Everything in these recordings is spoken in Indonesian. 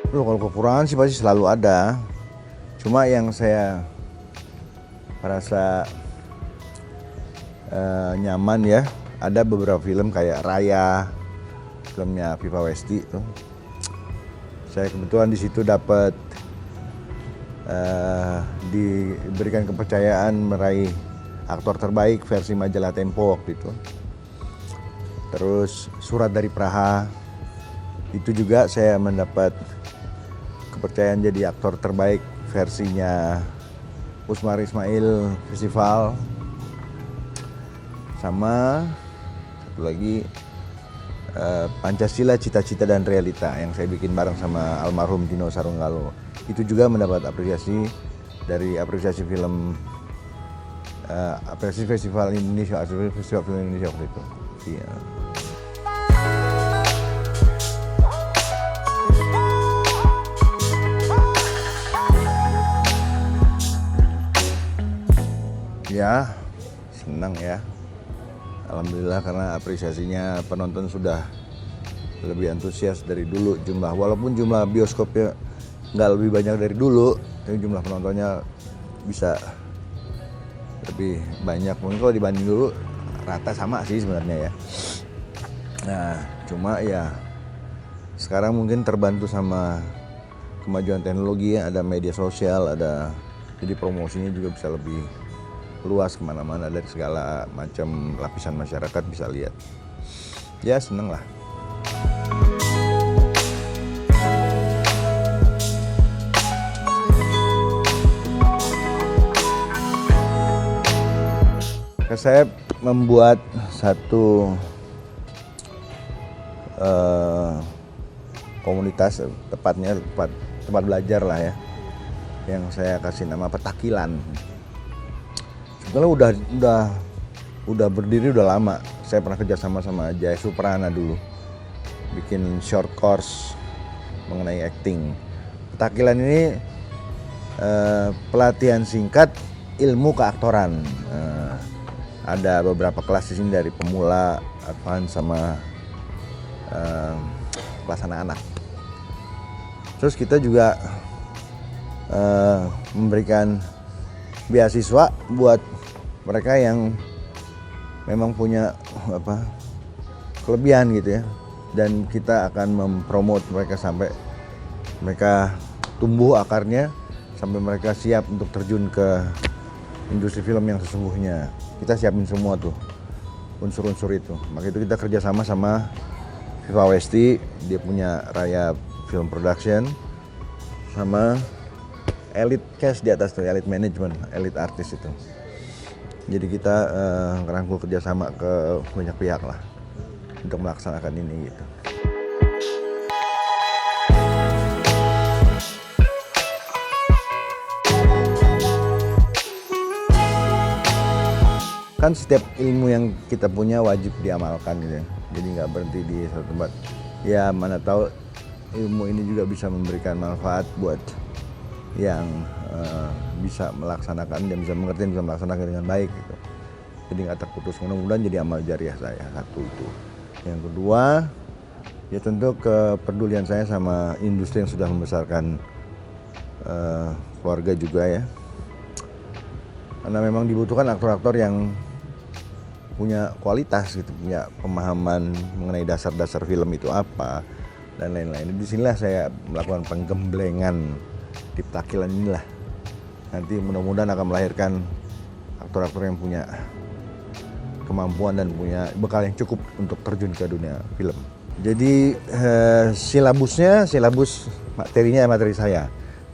Loh, kalau kekurangan sih pasti selalu ada. Cuma yang saya merasa nyaman ya, ada beberapa film kayak Raya, filmnya Viva Westi tuh. Saya kebetulan di situ dapat diberikan kepercayaan meraih aktor terbaik versi majalah Tempo waktu itu. Terus Surat dari Praha, itu juga saya mendapat kepercayaan jadi aktor terbaik versinya Usmar Ismail Festival. Sama satu lagi Pancasila Cita-Cita dan Realita yang saya bikin bareng sama almarhum Dino Sarunggalo. Itu juga mendapat apresiasi dari apresiasi film apresiasi Festival Indonesia, Festival Film Indonesia waktu itu. Iya. Ya, senang ya. Alhamdulillah karena apresiasinya penonton sudah lebih antusias dari dulu jumlah. Walaupun jumlah bioskopnya nggak lebih banyak dari dulu, tapi jumlah penontonnya bisa lebih banyak. Mungkin kalau dibanding dulu rata sama sih sebenarnya ya. Nah, cuma ya sekarang mungkin terbantu sama kemajuan teknologi ya, ada media sosial, ada jadi promosinya juga bisa lebih luas kemana-mana dari segala macam lapisan masyarakat bisa lihat. Ya seneng lah. Saya membuat satu komunitas, tepatnya tempat belajar lah ya, yang saya kasih nama Petakilan. Sebetulnya udah berdiri udah lama. Saya pernah kerja sama Jaya Suprana dulu, bikin short course mengenai acting. Petakilan ini pelatihan singkat ilmu keaktoran. Ada beberapa kelas di sini dari pemula, advance sama kelas anak-anak. Terus kita juga memberikan beasiswa buat mereka yang memang punya kelebihan gitu ya, dan kita akan mempromot mereka sampai mereka tumbuh akarnya, sampai mereka siap untuk terjun ke industri film yang sesungguhnya. Kita siapin semua tuh unsur-unsur itu. Maka itu kita kerjasama sama Viva Westi, dia punya Raya Film Production, sama Elite Cast di atas tuh, Elite Management, Elite Artis itu. Jadi kita ngerangkul kerjasama ke banyak pihak lah untuk melaksanakan ini gitu. Kan setiap ilmu yang kita punya wajib diamalkan gitu ya. Jadi nggak berhenti di satu tempat. Ya mana tahu ilmu ini juga bisa memberikan manfaat buat yang bisa melaksanakan dan bisa mengerti dan bisa melaksanakan dengan baik gitu. Jadi nggak terputus. Mudah-mudahan jadi amal jariah saya, satu itu. Yang kedua, ya tentu kepedulian saya sama industri yang sudah membesarkan keluarga juga ya. Karena memang dibutuhkan aktor-aktor yang punya kualitas gitu, punya pemahaman mengenai dasar-dasar film itu apa dan lain-lain. Disinilah saya melakukan penggemblengan di Petakilan inilah. Nanti mudah-mudahan akan melahirkan aktor-aktor yang punya kemampuan dan punya bekal yang cukup untuk terjun ke dunia film. Jadi silabus materinya materi saya.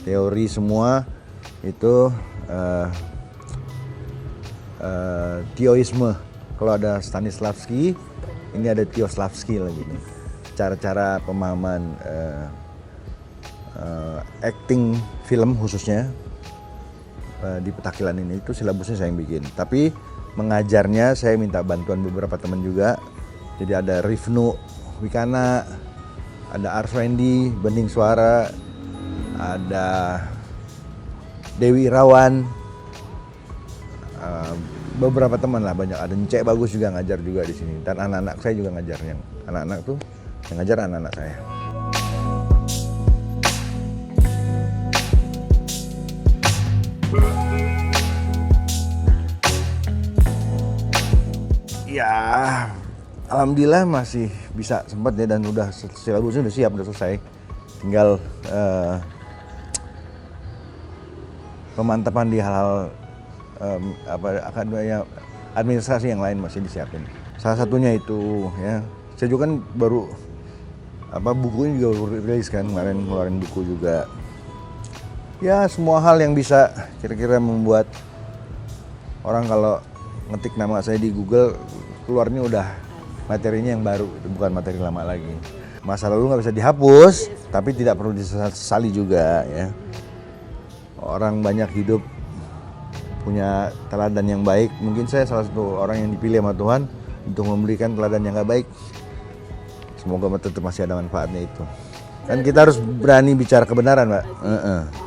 Teori semua itu Tioisme. Kalau ada Stanislavski, ini ada Tioslavski lagi nih. Cara-cara pemahaman acting film khususnya di Petakilan ini itu silabusnya saya yang bikin. Tapi mengajarnya saya minta bantuan beberapa teman juga. Jadi ada Rifnu Wikana, ada Arswendi Bening Suara, ada Dewi Irawan, beberapa teman lah, banyak. Ada Encek Bagus juga ngajar juga di sini, dan anak-anak saya juga ngajar. Yang anak-anak tuh yang ngajar anak-anak saya. Ya, alhamdulillah masih bisa sempat ya, dan udah silabusnya udah siap, udah selesai. Tinggal pemantapan di hal-hal administrasi yang lain masih disiapin. Salah satunya itu ya, saya juga kan baru bukunya juga baru rilis kan kemarin, ngeluarin buku juga. Ya semua hal yang bisa kira-kira membuat orang kalau ngetik nama saya di Google keluarnya udah materinya yang baru, itu bukan materi lama lagi. Masa lalu nggak bisa dihapus, tapi tidak perlu disesali juga ya. Orang banyak hidup punya teladan yang baik. Mungkin saya salah satu orang yang dipilih sama Tuhan untuk memberikan teladan yang nggak baik. Semoga tetap masih ada manfaatnya itu. Kan kita harus berani bicara kebenaran, Pak.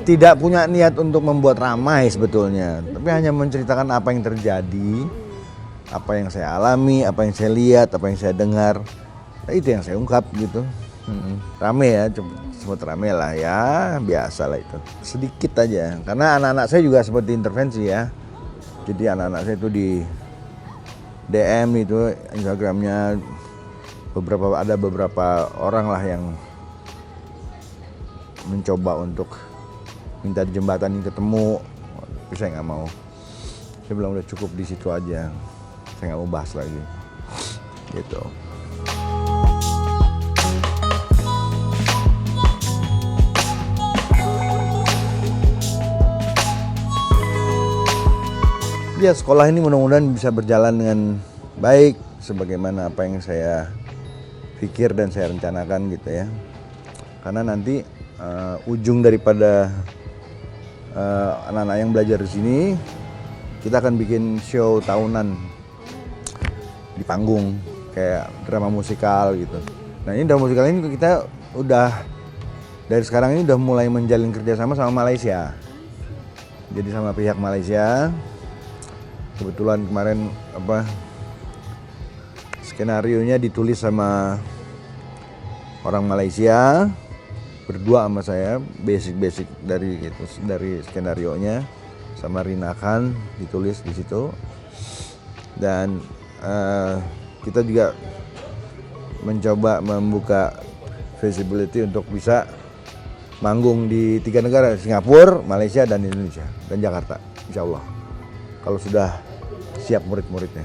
Tidak punya niat untuk membuat ramai sebetulnya, tapi hanya menceritakan apa yang terjadi, apa yang saya alami, apa yang saya lihat, apa yang saya dengar. Nah, itu yang saya ungkap gitu. Rame ya, sempat rame lah ya, biasa lah itu. Sedikit aja, karena anak-anak saya juga seperti intervensi ya. Jadi anak-anak saya itu di DM itu Instagramnya ada beberapa orang lah yang mencoba untuk minta dijembatani ketemu, tapi saya nggak mau. Saya bilang udah cukup di situ aja, saya nggak mau bahas lagi, gitu. Ya sekolah ini mudah-mudahan bisa berjalan dengan baik, sebagaimana apa yang saya pikir dan saya rencanakan gitu ya. Karena nanti ujung daripada anak-anak yang belajar di sini, kita akan bikin show tahunan di panggung kayak drama musikal gitu. Nah ini drama musikal ini kita udah dari sekarang ini udah mulai menjalin kerjasama sama Malaysia. Jadi sama pihak Malaysia. Kebetulan kemarin skenarionya ditulis sama orang Malaysia, berdua sama saya, basic dari skenarionya sama Rina Khan ditulis di situ. Dan kita juga mencoba membuka visibility untuk bisa manggung di 3 negara, Singapura, Malaysia, dan Indonesia, dan Jakarta, insya Allah. Kalau sudah siap murid-muridnya.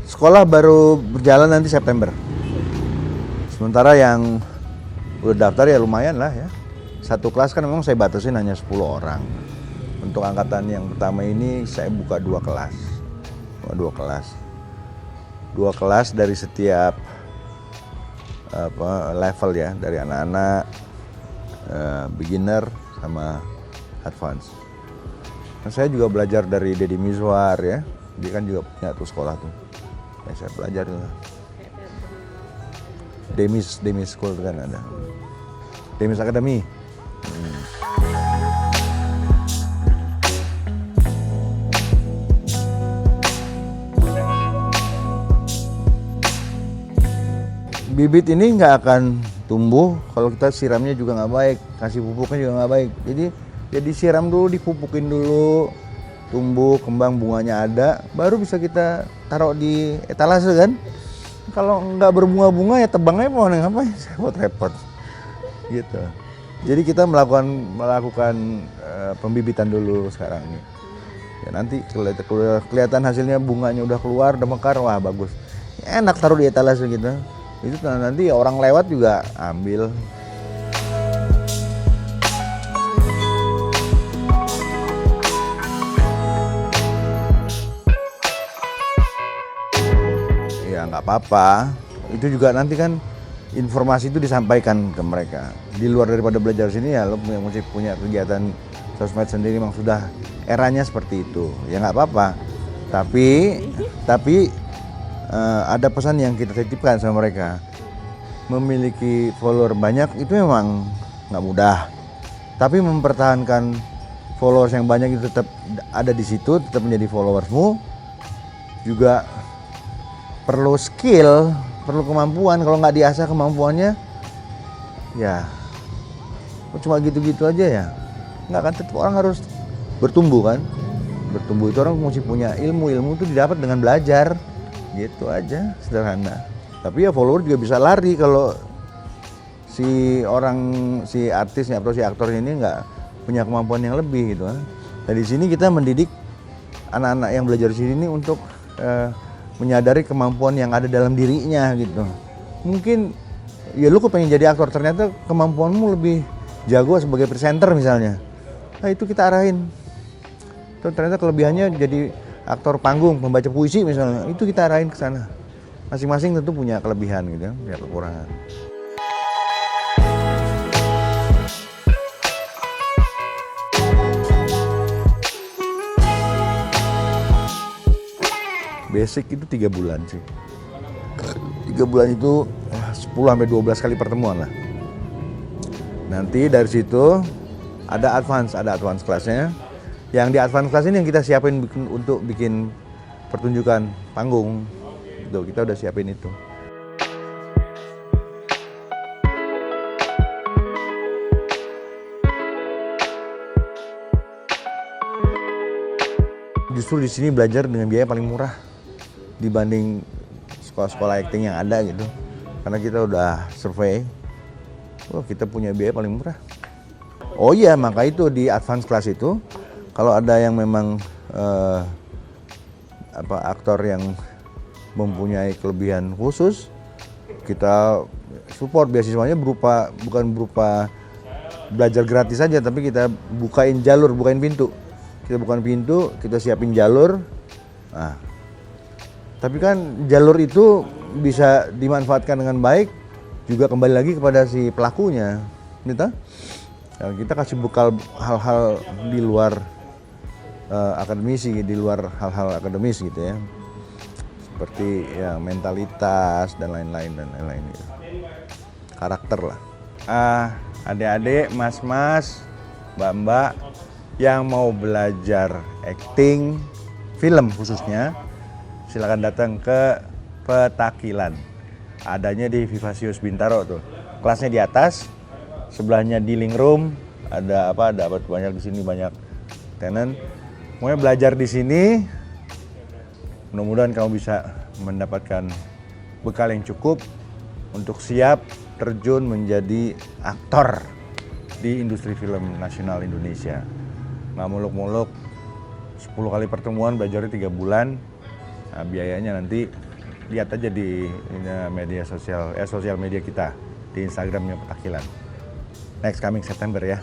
Sekolah baru berjalan nanti September. Sementara yang udah daftar ya lumayan lah ya. Satu kelas kan memang saya batasin hanya 10 orang. Untuk angkatan yang pertama ini saya buka 2 kelas. 2 kelas. 2 kelas dari setiap level ya, dari anak-anak beginner sama advance. Nah, saya juga belajar dari Deddy Mizwar ya, dia kan juga punya tuh sekolah tuh. Ya, saya belajar lah. Demis School kan ada, Demis Academy. Bibit ini nggak akan tumbuh kalau kita siramnya juga nggak baik, kasih pupuknya juga nggak baik. Jadi siram dulu, dipupukin dulu, tumbuh, kembang, bunganya ada, baru bisa kita taruh di etalase kan. Kalau nggak berbunga-bunga ya tebangnya mau ngapain, repot-repot gitu. Jadi kita melakukan pembibitan dulu sekarang ini. Ya nanti kelihatan hasilnya, bunganya udah keluar, udah mekar, wah bagus. Enak taruh di etalase gitu. Itu nanti orang lewat juga ambil. Ya nggak apa-apa, itu juga nanti kan informasi itu disampaikan ke mereka. Di luar daripada belajar sini ya lo mesti punya kegiatan sosmed sendiri, memang sudah eranya seperti itu. Ya nggak apa-apa, tapi ada pesan yang kita titipkan sama mereka. Memiliki follower banyak itu memang nggak mudah, tapi mempertahankan followers yang banyak itu tetap ada di situ, tetap menjadi followersmu juga perlu skill, perlu kemampuan. Kalau nggak diasah kemampuannya, ya cuma gitu-gitu aja ya. Nggak kan, tetap orang harus bertumbuh kan. Bertumbuh itu orang mesti punya ilmu itu didapat dengan belajar. Gitu aja, sederhana. Tapi ya follower juga bisa lari kalau si artisnya atau si aktornya ini nggak punya kemampuan yang lebih gitu kan. Dan di sini kita mendidik anak-anak yang belajar di sini ini untuk menyadari kemampuan yang ada dalam dirinya gitu. Mungkin ya lu kepengen jadi aktor, ternyata kemampuanmu lebih jago sebagai presenter misalnya. Nah itu kita arahin. Ternyata kelebihannya jadi aktor panggung, pembaca puisi misalnya. Itu kita arahin ke sana. Masing-masing tentu punya kelebihan gitu, punya kekurangan. Basic itu 3 bulan sih. 3 bulan itu 10-12 kali pertemuan lah. Nanti dari situ ada advance kelasnya. Yang di advance kelas ini yang kita siapin untuk bikin pertunjukan panggung. Tuh, kita udah siapin itu. Justru di sini belajar dengan biaya paling murah dibanding sekolah-sekolah acting yang ada gitu. Karena kita udah survei, kita punya biaya paling murah. Oh iya, maka itu di advance class itu kalau ada yang memang aktor yang mempunyai kelebihan khusus, kita support beasiswanya bukan berupa belajar gratis saja, tapi kita bukain pintu. Kita bukan pintu, kita siapin jalur. Nah, tapi kan jalur itu bisa dimanfaatkan dengan baik, juga kembali lagi kepada si pelakunya. Kita kasih bekal hal-hal di luar akademisi, di luar hal-hal akademis gitu ya. Seperti ya mentalitas dan lain-lain gitu. Karakter lah. Adik-adik, mas-mas, mbak-mbak yang mau belajar acting, film khususnya, silakan datang ke Petakilan. Adanya di Vivasius Bintaro tuh. Kelasnya di atas, sebelahnya dealing room, ada banyak di sini, banyak tenan. Pokoknya belajar di sini. Mudah-mudahan kamu bisa mendapatkan bekal yang cukup untuk siap terjun menjadi aktor di industri film nasional Indonesia. Nggak muluk-muluk 10 kali pertemuan, belajarnya 3 bulan. Nah, biayanya nanti lihat aja di media sosial media kita di Instagramnya Petakilan. Next coming September ya.